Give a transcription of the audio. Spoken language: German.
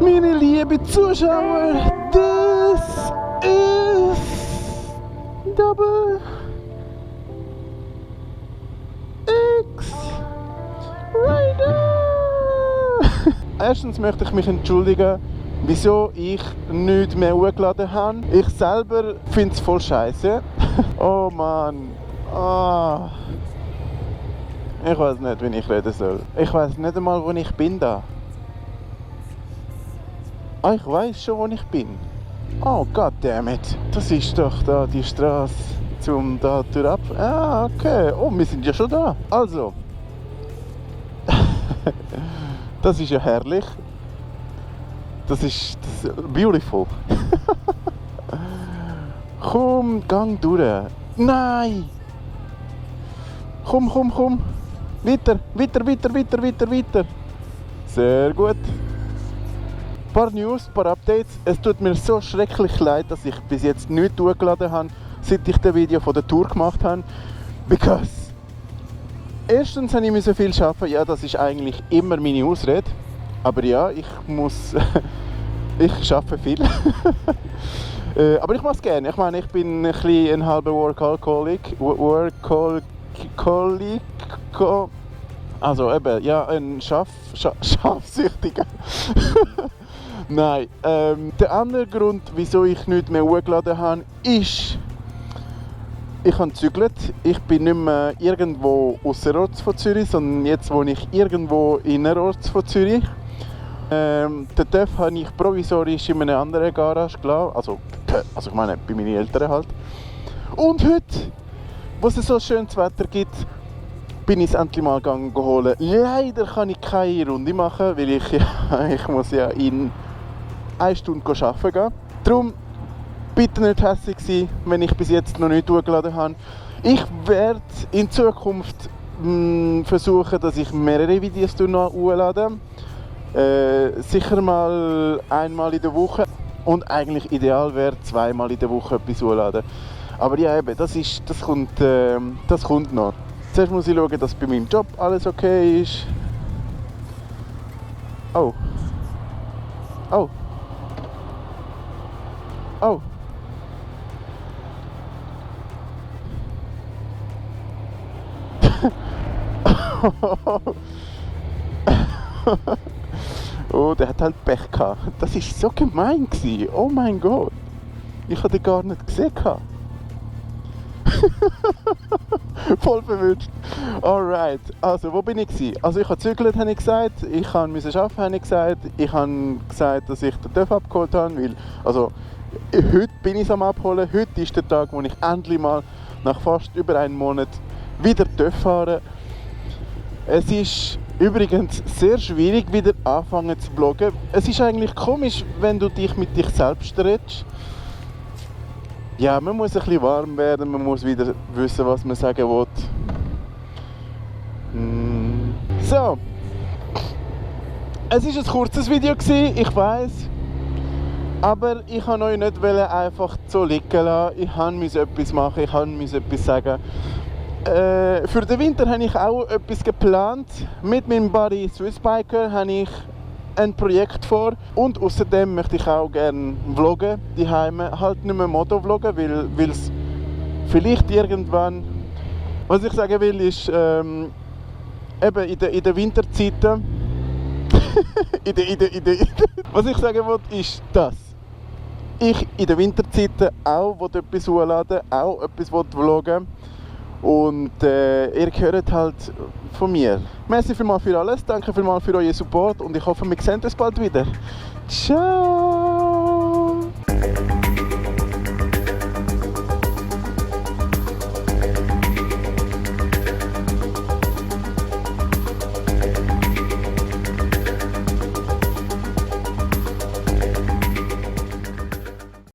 Meine lieben Zuschauer, das ist Double X Rider. Erstens möchte ich mich entschuldigen, wieso ich nichts mehr hochgeladen habe. Ich selber finde es voll scheiße. Oh Mann. Ah. Ich weiß nicht, wie ich reden soll. Ich weiß nicht einmal, wo ich bin da. Ah, ich weiß schon, wo ich bin. Oh, goddammit. Das ist doch da die Straße zum da ab. Ah, okay. Oh, wir sind ja schon da. Also. Das ist ja herrlich. Das ist beautiful. Komm, gang durch. Nein! Komm. Weiter. Sehr gut. Ein paar News, ein paar Updates. Es tut mir so schrecklich leid, dass ich bis jetzt nichts hochgeladen habe, seit ich das Video von der Tour gemacht habe. Because erstens habe ich so viel arbeiten. Ja, das ist eigentlich immer meine Ausrede. Aber ja, ich arbeite viel. Aber ich mache es gerne. Ich meine, ich bin ein halber Workaholic. Also eben, ja, ein Scharfsüchtiger. Nein, der andere Grund, wieso ich nichts mehr hochgeladen habe, ist, ich habe gezügelt. Ich bin nicht mehr irgendwo ausserorts von Zürich, sondern jetzt wohne ich irgendwo innerorts von Zürich. Den TÜV habe ich provisorisch in einer anderen Garage gelassen, also ich meine bei meinen Eltern halt. Und heute, wo es so schönes Wetter gibt, bin ich es endlich mal geholt. Leider kann ich keine Runde machen, weil ich muss ja in 1 Stunde arbeiten gehen. Darum bitte nicht hässlich sein, wenn ich bis jetzt noch nicht hochgeladen habe. Ich werde in Zukunft versuchen, dass ich mehrere Videos noch hochlade. Sicher mal einmal in der Woche und eigentlich ideal wäre 2-mal in der Woche etwas hochladen. Aber ja eben, das kommt noch. Zuerst muss ich schauen, dass bei meinem Job alles okay ist. Oh. Oh, der hat halt Pech gehabt. Das war so gemein gewesen. Oh mein Gott. Ich hatte gar nicht gesehen. Voll verwünscht. Alright. Also, wo bin ich gewesen? Also, ich habe gezügelt, habe ich gesagt. Ich musste arbeiten, habe ich gesagt. Ich habe gesagt, dass ich den TÜV abgeholt habe, weil, also, heute bin ich es am Abholen. Heute ist der Tag, wo ich endlich mal nach fast über einem Monat wieder TÜV fahre. Es ist übrigens sehr schwierig, wieder anfangen zu vloggen. Es ist eigentlich komisch, wenn du dich mit dich selbst redest. Ja, man muss ein bisschen warm werden, man muss wieder wissen, was man sagen will. So. Es war ein kurzes Video, ich weiss. Aber ich wollte euch nicht einfach so liegen lassen. Ich musste etwas machen, ich musste etwas sagen. Für den Winter habe ich auch etwas geplant. Mit meinem Buddy Swissbiker habe ich ein Projekt vor. Und außerdem möchte ich auch gerne vloggen, die Heime. Halt nicht mehr Motovloggen, weil es vielleicht irgendwann... Was ich sagen will, ist eben in der Winterzeiten... Was ich sagen will, ist das. Ich in den Winterzeiten auch etwas hochladen, auch etwas vloggen. Und ihr hört halt von mir. Merci vielmals für alles, danke vielmals für euren Support und ich hoffe, wir sehen uns bald wieder. Ciao!